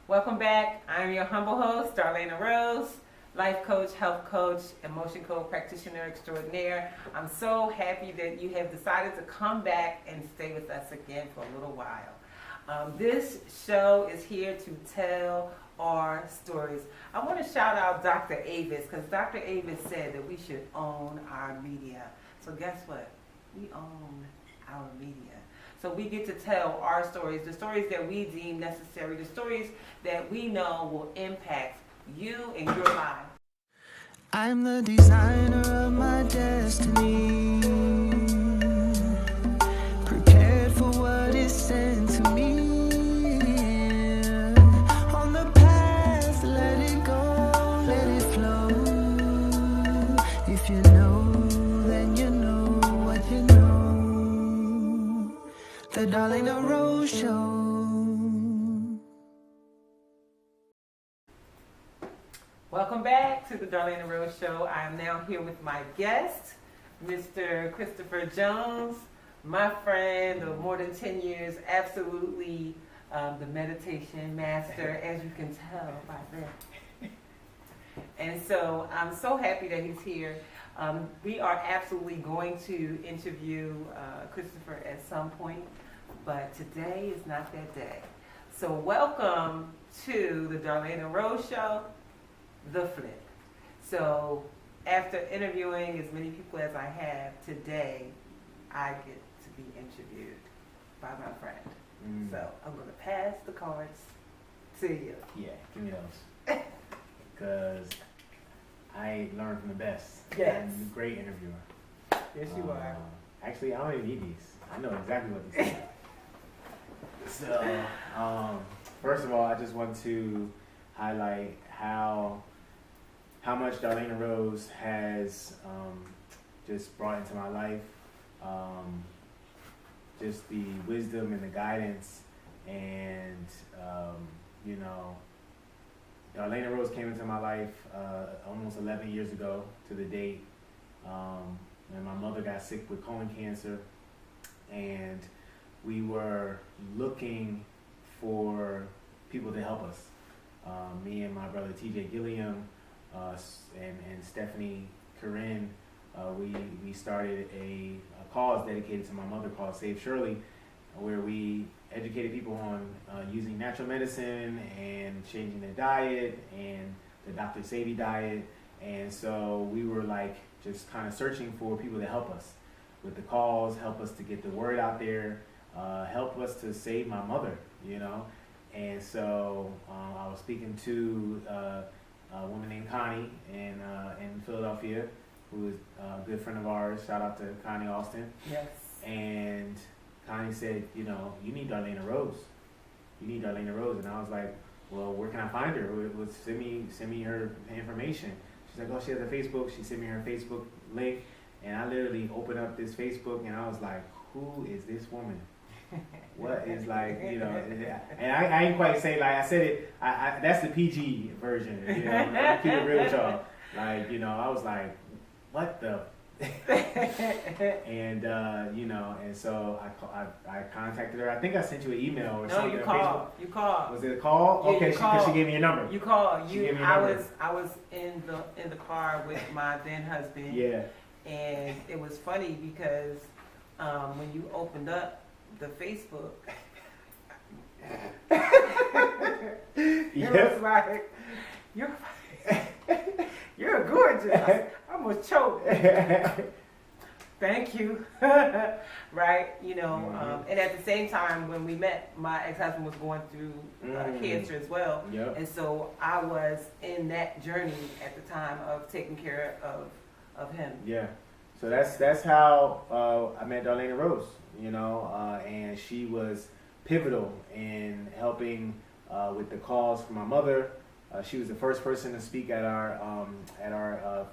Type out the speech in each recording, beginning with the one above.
Welcome back. I'm your humble host, Darlaina Rose, life coach, health coach, emotion coach practitioner extraordinaire. I'm so happy that you have decided to come back and stay with us again for a little while. This show is here to tell our stories. I want to shout out Dr. Avis because Dr. Avis said that we should own our media. So guess what? We own our media. So we get to tell our stories, the stories that we deem necessary, the stories that we know will impact you and your life. I'm the designer of my destiny, prepared for what is sent to me. On the path, let it go, let it flow. If you know, then you know what you know. The Darlaina Rose Show. Welcome back to the Darlaina Rose Show. I am now here with my guest, Mr. Christopher Jones, my friend of more than 10 years, absolutely the meditation master, as you can tell by that. And so I'm so happy that he's here. We are absolutely going to interview Christopher at some point, but today is not that day. So welcome to the Darlaina Rose Show, The Flip. So after interviewing as many people as I have today, I get to be interviewed by my friend. So I'm going to pass the cards to you. Yeah, give me those. Because I learned from the best. Yes. I'm a great interviewer. Yes, you are. Actually, I don't even need these. I know exactly what to say. So, first of all, I just want to highlight how much Darlaina Rose has just brought into my life. Just the wisdom and the guidance, and Darlaina Rose came into my life almost 11 years ago to the date, and my mother got sick with colon cancer, and we were looking for people to help us. Me and my brother TJ Gilliam and Stephanie Corinne, we started a cause dedicated to my mother called Save Shirley, where we educated people on using natural medicine and changing their diet and the Dr. Sadie diet. And so we were just kind of searching for people to help us with the cause, help us to get the word out there, help us to save my mother, And so I was speaking to a woman named Connie in Philadelphia, who is a good friend of ours. Shout out to Connie Austin. Yes. And Connie said, you need Darlaina Rose. You need Darlaina Rose. And I was like, well, where can I find her? Send me her information. She's like, oh, she has a Facebook. She sent me her Facebook link. And I literally opened up this Facebook and I was like, who is this woman? What is and I ain't quite say, I said it, I that's the PG version, I keep it real with y'all. I was like, what the? And, and so I contacted her. I think I sent you an email or something. No, you called. You called. Was it a call? Yeah, okay, because she gave me your number. You called. I was in the car with my then husband. Yeah. And it was funny because when you opened up the Facebook, it was like, you're gorgeous. I almost choked. Thank you. Right? And at the same time when we met, my ex-husband was going through cancer as well. Yep. And so I was in that journey at the time of taking care of him. Yeah. So that's how I met Darlaina Rose, and she was pivotal in helping with the cause for my mother. She was the first person to speak at our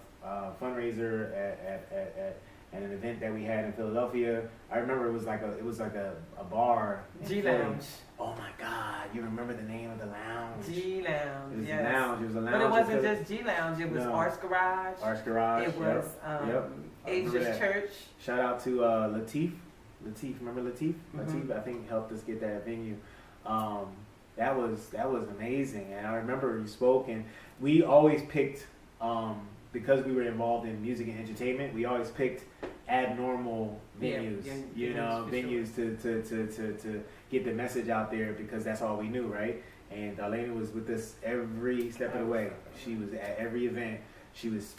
fundraiser at an event that we had in Philadelphia. I remember it was like a bar. G Lounge. Oh my God! You remember the name of the lounge? G Lounge. It was yes. a lounge. It was a lounge. But it wasn't just G Lounge. It was Arts Garage. Arts Garage. It was Asia's Church. Shout out to Latif. Latif, remember Latif? Mm-hmm. Latif, I think, helped us get that venue. that was amazing. And I remember you spoke, and we always picked, because we were involved in music and entertainment, we always picked abnormal venues, venues to get the message out there, because that's all we knew, right? And Darlaina was with us every step of the way. She was at every event. She was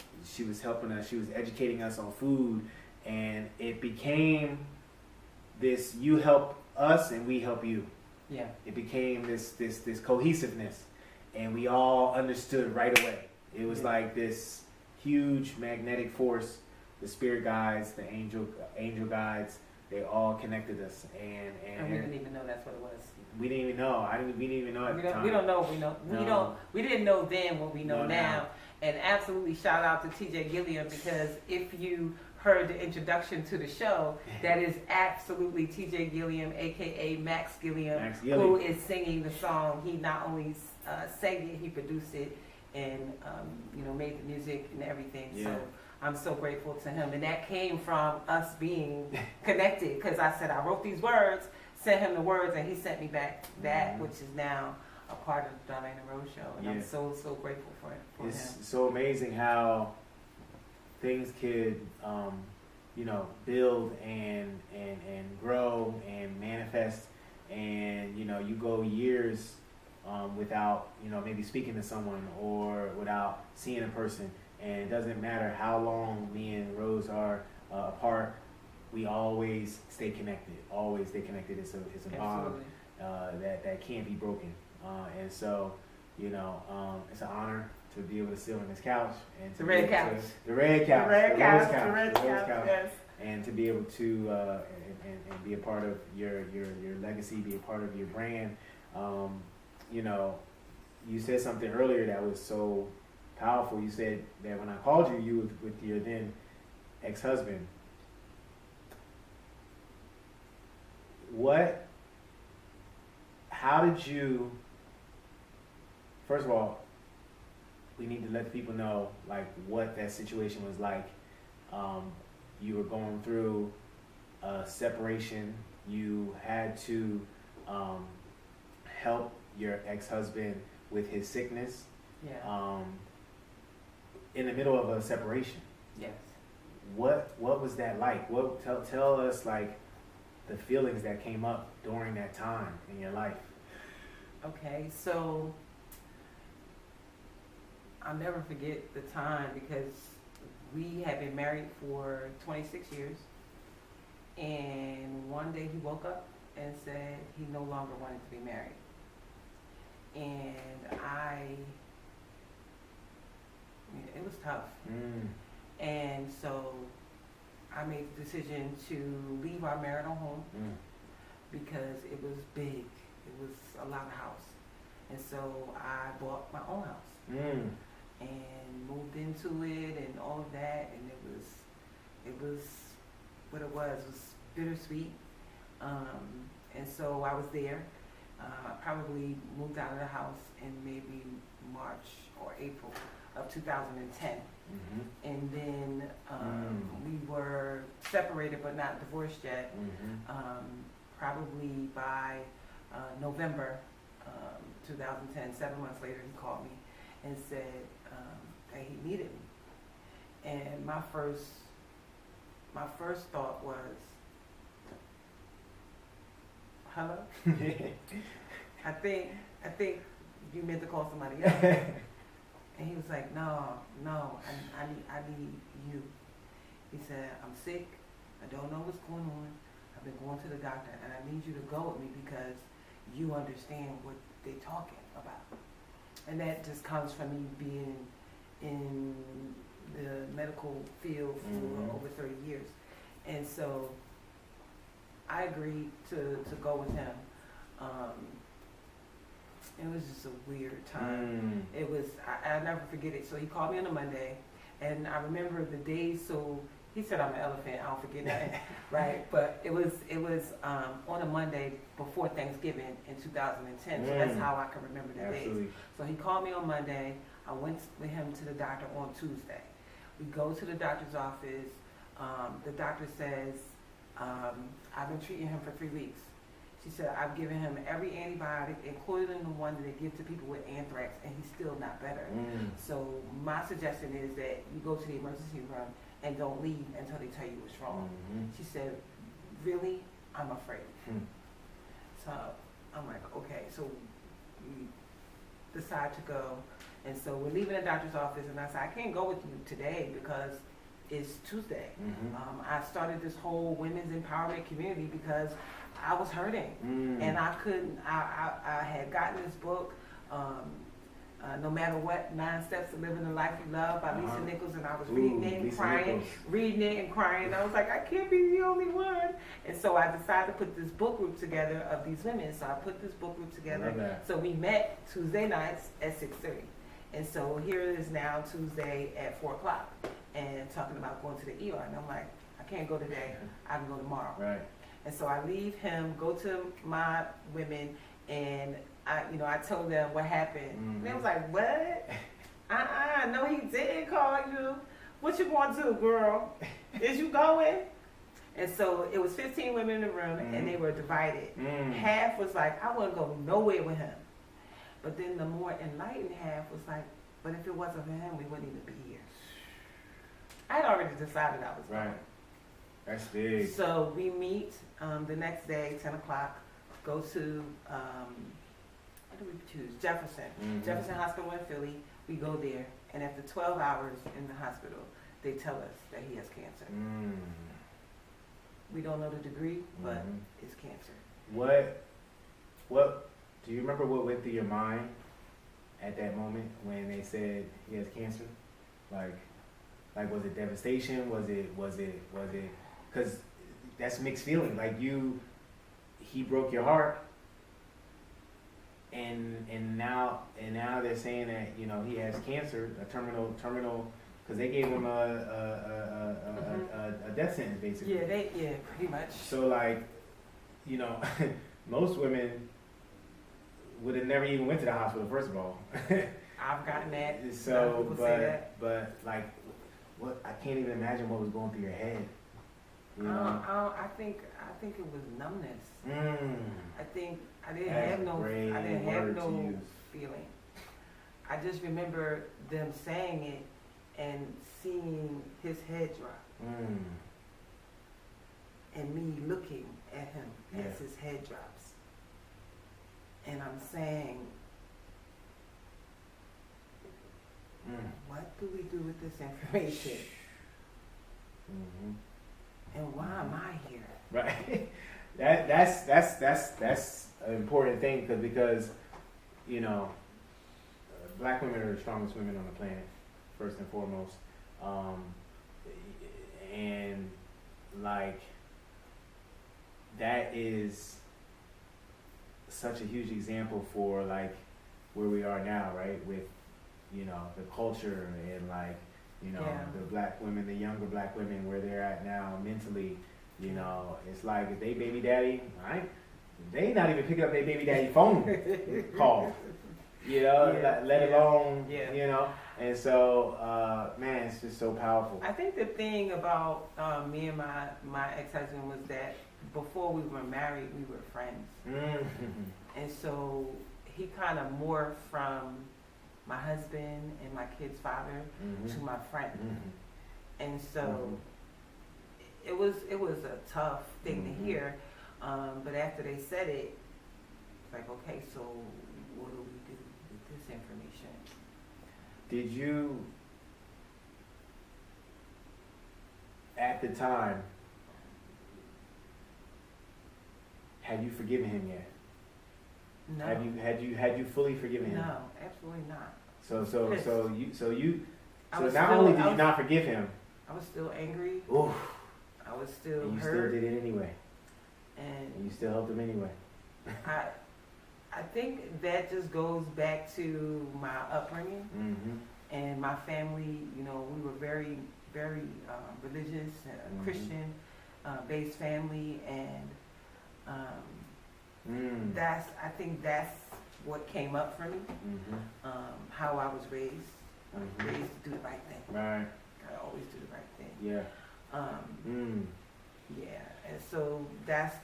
helping us. She was educating us on food, and it became this: you help us and we help you. Yeah. It became this cohesiveness, and we all understood right away. It was like this huge magnetic force. The spirit guides, the angel guides, they all connected us, and we didn't even know that's what it was. We didn't even know. We didn't even know at the time. We don't know. We didn't know then what we know now. And absolutely shout out to TJ Gilliam, because if you heard the introduction to the show, that is absolutely TJ Gilliam, aka Max Gilliam, who is singing the song. He not only sang it, he produced it, and made the music and everything. Yeah. So I'm so grateful to him, and that came from us being connected. Because I said I wrote these words, sent him the words, and he sent me back that, which is now a part of the Darlaina Rose show, and I'm so grateful for him. It's so amazing how things could, build and grow and manifest, and you go years without maybe speaking to someone or without seeing a person, and it doesn't matter how long me and Rose are apart. We always stay connected. Always stay connected. It's a bond that can't be broken. And so, it's an honor to be able to sit on this couch and the red couch, yes. And to be able to and be a part of your legacy, be a part of your brand. You said something earlier that was so powerful. You said that when I called you with your then ex-husband. How did you? First of all, we need to let people know what that situation was like. You were going through a separation. You had to help your ex-husband with his sickness. Yeah. In the middle of a separation. Yes. What was that like? Tell us the feelings that came up during that time in your life. Okay, so I'll never forget the time, because we had been married for 26 years, and one day he woke up and said he no longer wanted to be married. And it was tough. And so I made the decision to leave our marital home because it was big. It was a lot of house. And so I bought my own house and moved into it and all of that. And it was what it was bittersweet. And so I was there. I probably moved out of the house in maybe March or April of 2010. And then we were separated but not divorced yet. Probably by November 2010, 7 months later, he called me and said that he needed me. And my first thought was, hello? I think you meant to call somebody else. And he was like, no, I need you. He said, I'm sick. I don't know what's going on. I've been going to the doctor, and I need you to go with me because you understand what they're talking about. And that just comes from me being in the medical field for over 30 years. And so I agreed to go with him. It was just a weird time. It was, I'll never forget it. So he called me on a Monday, and I remember the days, so he said I'm an elephant, I don't forget that, right? But it was on a Monday before Thanksgiving in 2010, so that's how I can remember the days. So he called me on Monday, I went with him to the doctor on Tuesday. We go to the doctor's office, the doctor says, I've been treating him for 3 weeks. She said, I've given him every antibiotic, including the one that they give to people with anthrax, and he's still not better. So my suggestion is that you go to the emergency room and don't leave until they tell you what's wrong. She said, really? I'm afraid. So I'm like, okay. So we decide to go. And so we're leaving the doctor's office, and I said, I can't go with you today because it's Tuesday. I started this whole women's empowerment community because I was hurting, and I couldn't. I had gotten this book, No Matter What: 9 Steps to Living the Life You Love by Lisa Nichols, and I was reading it and crying, and I was like, I can't be the only one. And so I decided to put this book group together of these women. So I put this book group together. So we met Tuesday nights at 6:30, and so here it is now Tuesday at 4 o'clock, and talking about going to the ER, and I'm like, I can't go today. I can go tomorrow. Right. And so I leave him, go to my women, and I told them what happened. And they was like, what? No, he didn't call you. What you going to do, girl? Is you going? And so it was 15 women in the room, and they were divided. Half was like, I wouldn't go nowhere with him. But then the more enlightened half was like, but if it wasn't for him, we wouldn't even be here. I had already decided I was going. That's big. So we meet the next day, 10 o'clock, go to, what do we choose? Jefferson. Jefferson Hospital in Philly. We go there, and after 12 hours in the hospital, they tell us that he has cancer. We don't know the degree, but it's cancer. What, do you remember what went through your mind at that moment when they said he has cancer? Like was it devastation? Was it, because that's mixed feeling. Like he broke your heart, and now they're saying that he has cancer, a terminal, because they gave him a death sentence basically. Yeah, pretty much. So most women would have never even went to the hospital first of all. I've gotten that. So, but like, what? I can't even imagine what was going through your head. I think it was numbness. I think I didn't have no feeling. I just remember them saying it and seeing his head drop, and me looking at him as his head drops, and I'm saying, what do we do with this information? And why am I here? Right. That's an important thing because black women are the strongest women on the planet, first and foremost, and like that is such a huge example for like where we are now, right? With the culture and like the black women, the younger black women, where they're at now mentally. It's like if they baby daddy, right? They not even picking up their baby daddy phone call. Let alone And so, man, it's just so powerful. I think the thing about me and my ex-husband was that before we were married, we were friends. And so he kind of morphed from my husband and my kid's father to my friend. And so it was a tough thing to hear. But after they said it, it's like, okay, so what do we do with this information? Did you, at the time, had you forgiven him yet? No. Had you fully forgiven him? No, absolutely not. So not only did you not forgive him, I was still angry. Oof. I was still and you hurt. still did it anyway. And you still helped him anyway. I think that just goes back to my upbringing and my family. You know, we were very, very religious, Christian based family, and I think that's what came up for me. How I was raised. I was raised to do the right thing. Right. I always do the right thing. Yeah. Yeah, and so that's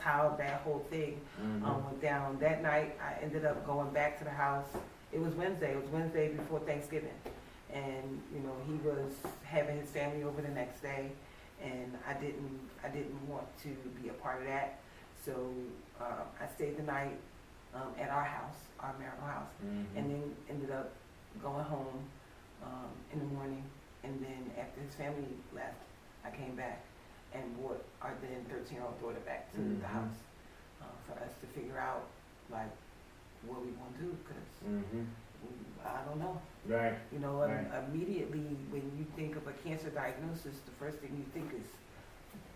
how that whole thing went down. That night, I ended up going back to the house. It was Wednesday. It was Wednesday before Thanksgiving, and you know he was having his family over the next day, and I didn't want to be a part of that. So I stayed the night at our house, our marital house, and then ended up going home in the morning. And then after his family left, I came back and brought our then 13-year-old daughter back to the house for us to figure out like what we want to do, because I don't know. Right. You know, right. Immediately when you think of a cancer diagnosis, the first thing you think is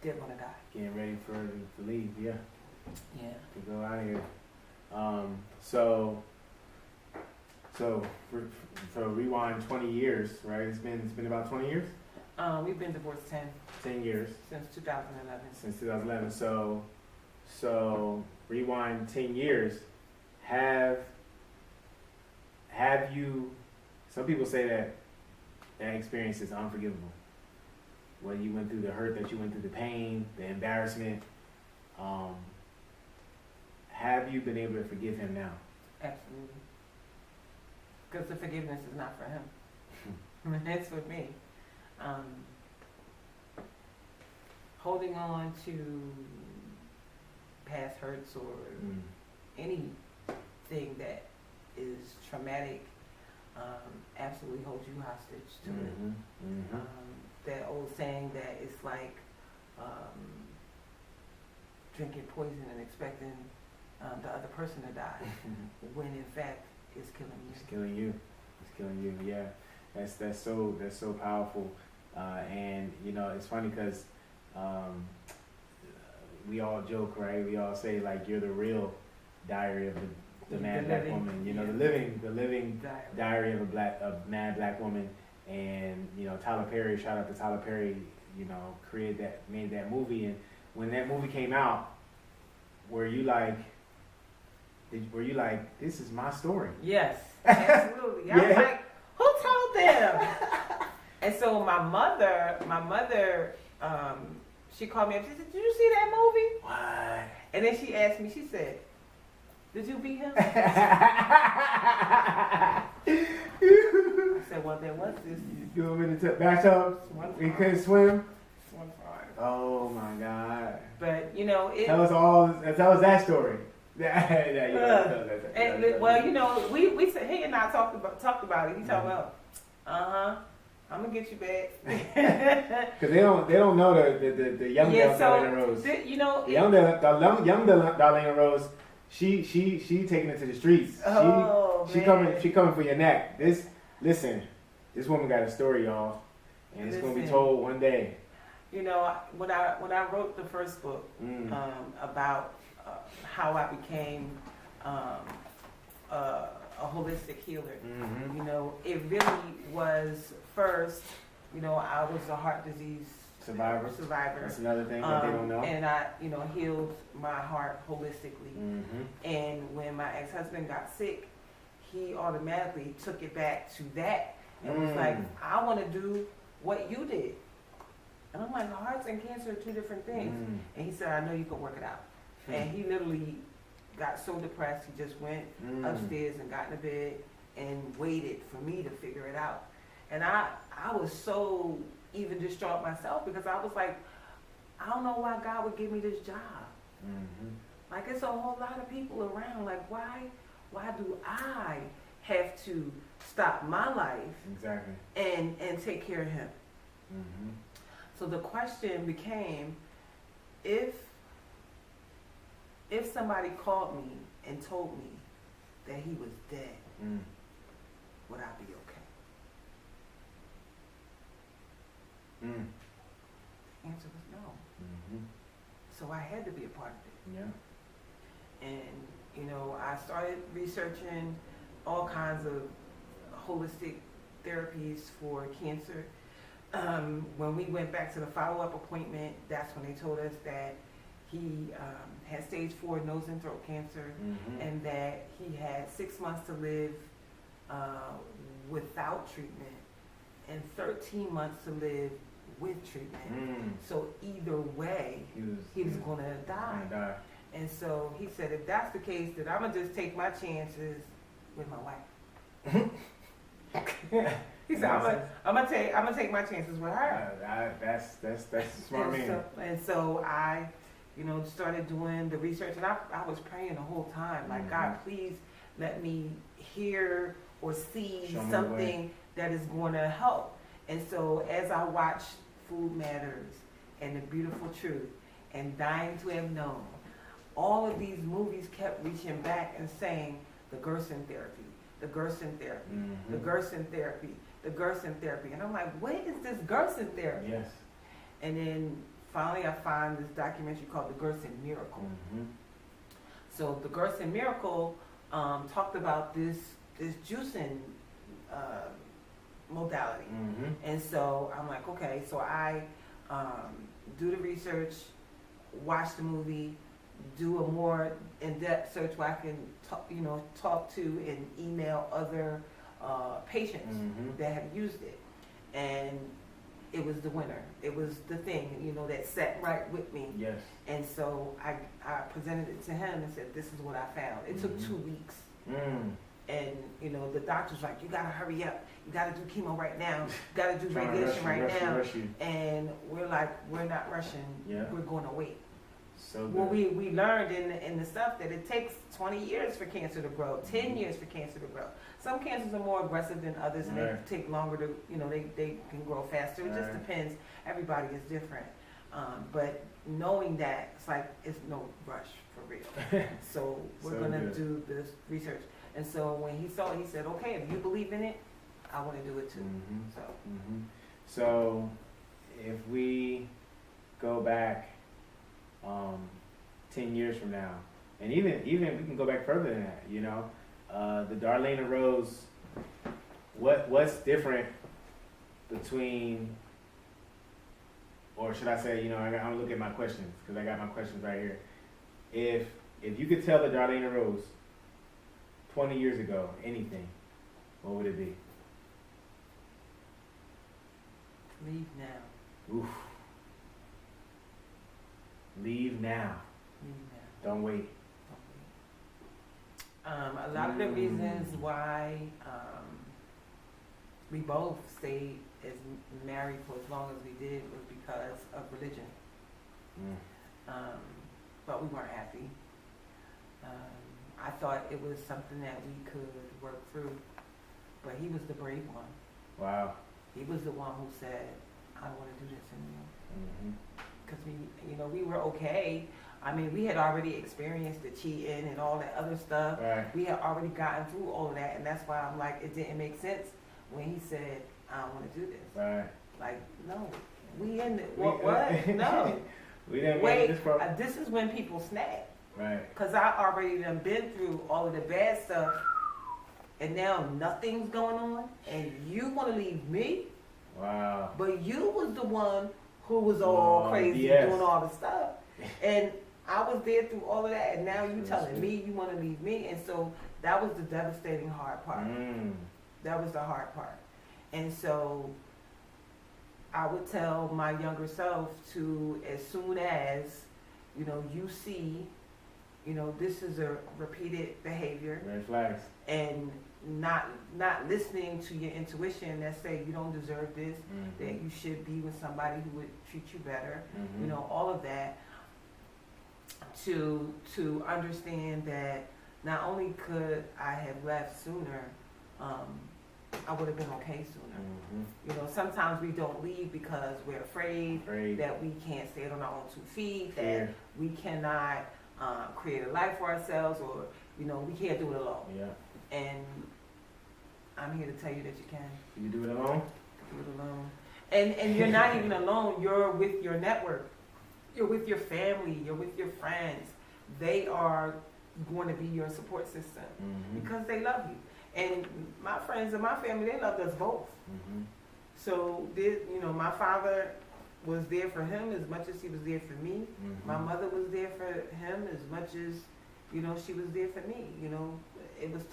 they're gonna die. Getting ready to leave, yeah. Yeah. To go out of here. So rewind 20 years, right? It's been about 20 years? We've been divorced 10 years. Since 2011. Since 2011. So rewind 10 years. Have you, some people say that experience is unforgivable. When you went through the hurt, that you went through the pain, the embarrassment. Have you been able to forgive him now? Absolutely. Because the forgiveness is not for him. It's for me. Holding on to past hurts or anything that is traumatic absolutely holds you hostage to it. That old saying that it's like drinking poison and expecting the other person to die, when in fact it's killing you. It's killing you. It's killing you. Yeah, that's so powerful. And you know, it's funny because we all joke, right? We all say like you're the real diary of the mad black woman. You know, the living diary of a mad black woman. And you know, Tyler Perry, shout out to Tyler Perry. You know, made that movie. And when that movie came out, were you like, this is my story? Yes, absolutely. I was like, who told them? And so my mother, she called me up. She said, "Did you see that movie?" What? And then she asked me. She said, "Did you beat him?" I said, "Well, there was this." You threw him in the bathtub. He couldn't swim. Oh my God! But you know, tell us that story. Well, you know, we said he and I talked about it. He talked about, I'm gonna get you back. Because they don't know the young Darlaina Rose. You know, the young Darlaina Rose. She taking it to the streets. She coming for your neck. This woman got a story, y'all, and it's gonna be told one day. You know, when I wrote the first book about how I became a holistic healer, you know, it really was first, you know, I was a heart disease survivor. That's another thing that they don't know. And I, you know, healed my heart holistically. And when my ex-husband got sick, he automatically took it back to that and was like, I want to do what you did. And I'm like, hearts and cancer are two different things. And he said, I know you can work it out. And he literally got so depressed, he just went upstairs and got in the bed and waited for me to figure it out. And I was so even distraught myself, because I was like, I don't know why God would give me this job. Like, it's a whole lot of people around. Like, why do I have to stop my life and take care of him? So the question became, if somebody called me and told me that he was dead, would I be okay? The answer was no. So I had to be a part of it. Yeah. And, you know, I started researching all kinds of holistic therapies for cancer. When we went back to the follow-up appointment, that's when they told us that he had stage 4 nose and throat cancer, and that he had 6 months to live without treatment and 13 months to live with treatment. So either way, he was going to die. And so he said, if that's the case, then I'm going to just take my chances with my wife. He said, I'm gonna take my chances with her. That's a smart man. And so I, started doing the research, and I was praying the whole time, like, God, please let me hear or see something that is going to help. And so as I watched Food Matters and The Beautiful Truth and Dying to Have Known, all of these movies kept reaching back and saying the Gerson therapy, the Gerson therapy, the Gerson therapy, the Gerson therapy. And I'm like, what is this Gerson therapy? Yes. And then finally I find this documentary called The Gerson Miracle. So The Gerson Miracle talked about this juicing modality. And so I'm like, okay, so I do the research, watch the movie, do a more in-depth search where I can talk to and email other patients that have used it. And it was the winner. It was the thing, that sat right with me. Yes. And so I presented it to him and said, this is what I found. It took 2 weeks. And, the doctor's like, you got to hurry up. You got to do chemo right now. You got to do radiation right now. And we're like, we're not rushing. Yeah. We're going to wait. So good. Well, we learned in the stuff that it takes 20 years for cancer to grow, 10 years for cancer to grow. Some cancers are more aggressive than others, and they take longer to, they can grow faster. It just depends. Everybody is different. But knowing that, it's like, it's no rush for real. So we're going to do this research. And so when he saw it, he said, okay, if you believe in it, I want to do it too. So if we go back 10 years from now, and even we can go back further than that, the Darlaina Rose, what's different between, or should I say, I'm gonna look at my questions, because I got my questions right here. If you could tell the Darlaina Rose 20 years ago anything, what would it be? Leave now. Oof. Leave now. Don't wait. A lot of the reasons why we both stayed as married for as long as we did was because of religion. But we weren't happy. I thought it was something that we could work through, but he was the brave one. Wow. He was the one who said, I don't want to do this anymore. Because we were okay. I mean, we had already experienced the cheating and all that other stuff. Right. We had already gotten through all of that, and that's why I'm like, it didn't make sense when he said, I don't want to do this. Right. Like, no, we in it. What? No. We didn't wait. This part. This is when people snap. Right. Because I already done been through all of the bad stuff, and now nothing's going on, and you want to leave me? Wow. But you was the one who was all crazy doing all the stuff. And I was there through all of that, and now you telling me you want to leave me. And so that was the devastating hard part. That was the hard part. And so I would tell my younger self to, as soon as, you see, this is a repeated behavior. Red flags. And not listening to your intuition that say you don't deserve this, that you should be with somebody who would treat you better, all of that, to understand that not only could I have left sooner, I would have been okay sooner. Sometimes we don't leave because we're afraid that we can't stand on our own 2 feet, that we cannot create a life for ourselves, or we can't do it alone. Yeah. And I'm here to tell you that you can. You do it alone? Do it alone. And you're not even alone. You're with your network. You're with your family. You're with your friends. They are going to be your support system because they love you. And my friends and my family, they loved us both. So, my father was there for him as much as he was there for me. My mother was there for him as much as, she was there for me. It was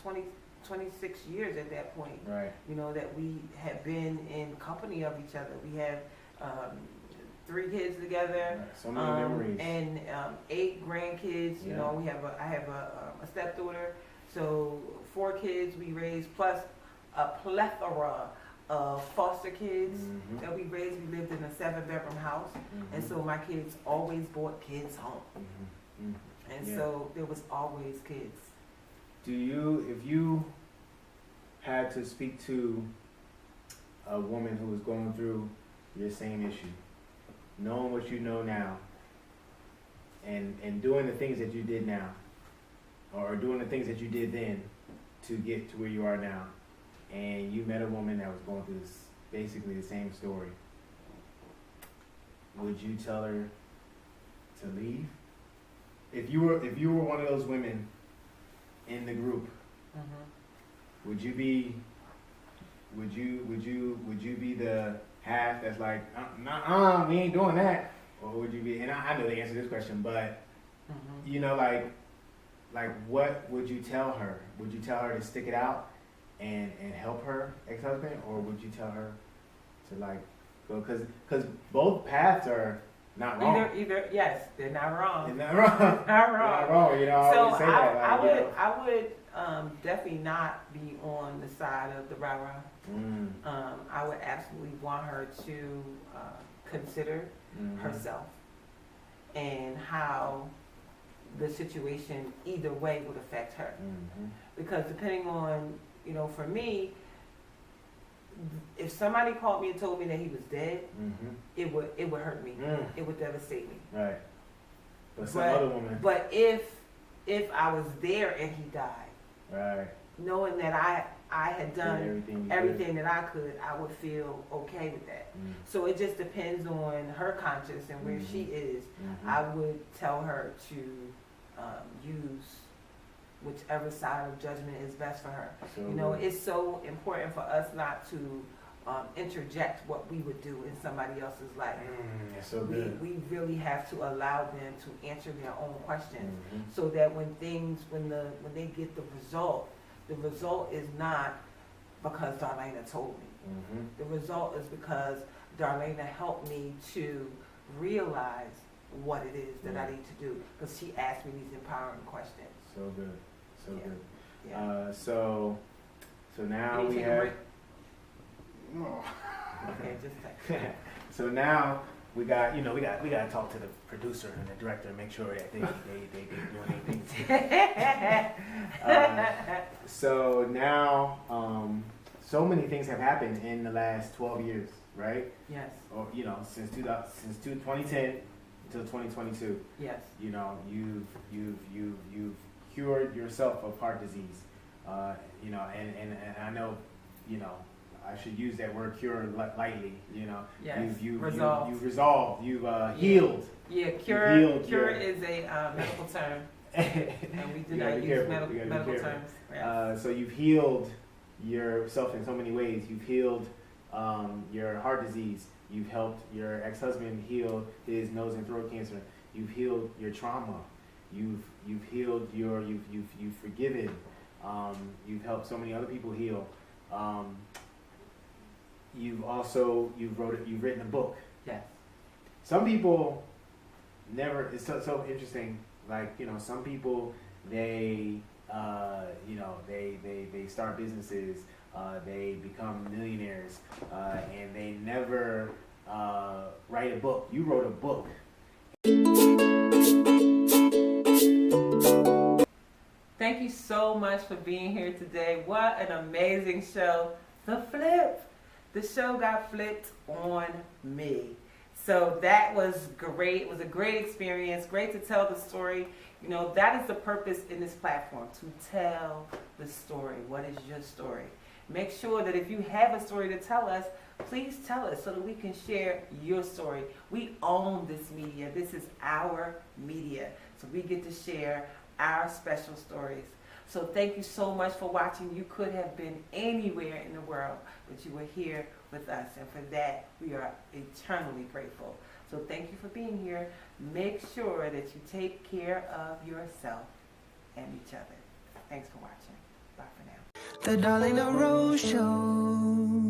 26 years at that point, right? That we had been in company of each other. We have 3 kids together, So many memories. and 8 grandkids. You know, I have a stepdaughter, so 4 kids we raised, plus a plethora of foster kids that we raised. We lived in a 7-bedroom house, and so my kids always brought kids home, and so there was always kids. Do you, if you had to speak to a woman who was going through your same issue, knowing what you know now, and doing the things that you did now, or doing the things that you did then to get to where you are now, and you met a woman that was going through this, basically the same story, would you tell her to leave? If you were one of those women in the group, would you be the half that's like, we ain't doing that, or would you be? And I know the answer to this question, but you know, like what would you tell her? Would you tell her to stick it out and help her ex-husband, or would you tell her to like go? Because both paths are not wrong. Either yes, they're not wrong. They're not wrong. Not wrong. Not wrong. You know, I so always say that. Like, I would definitely not be on the side of the rah-rah. I would absolutely want her to consider herself and how the situation either way would affect her. Because depending on, you know, for me, if somebody called me and told me that he was dead, it would hurt me. It would devastate me. Right. But some other woman. But if I was there and he died, right, knowing that I had done everything that I could, I would feel okay with that. So it just depends on her conscience and where she is. I would tell her to use whichever side of judgment is best for her. So you know, it's so important for us not to interject what we would do in somebody else's life. So good. We really have to allow them to answer their own questions, so that when they get the result is not because Darlaina told me. The result is because Darlaina helped me to realize what it is that I need to do, because she asked me these empowering questions. So good. So good. Yeah. So now we have. Okay, just take. So now we got to talk to the producer and the director and make sure that they doing anything. So now, so many things have happened in the last 12 years, right? Yes. Or you know, since 2010 until 2022. Yes. You know, you've cured yourself of heart disease. You know, and I know, you know, I should use that word cure lightly. You know, yes. you've resolved. You've healed. Yeah, cure is a medical term, and we do not use medical terms. Yes. So you've healed yourself in so many ways. You've healed your heart disease. You've helped your ex-husband heal his nose and throat cancer. You've healed your trauma. You've healed you've forgiven. You've helped so many other people heal. You've written a book. Yes. Some people never. It's so interesting. Like, you know, some people they start businesses. They become millionaires, and they never write a book. You wrote a book. Thank you so much for being here today. What an amazing show. The flip. The show got flipped on me. So that was great. It was a great experience. Great to tell the story. You know, that is the purpose in this platform, to tell the story. What is your story? Make sure that if you have a story to tell us, please tell us so that we can share your story. We own this media. This is our media. So we get to share our special stories. So thank you so much for watching. You could have been anywhere in the world, but you were here with us. And for that, we are eternally grateful. So thank you for being here. Make sure that you take care of yourself and each other. Thanks for watching. Bye for now. The Darlaina Rose Show.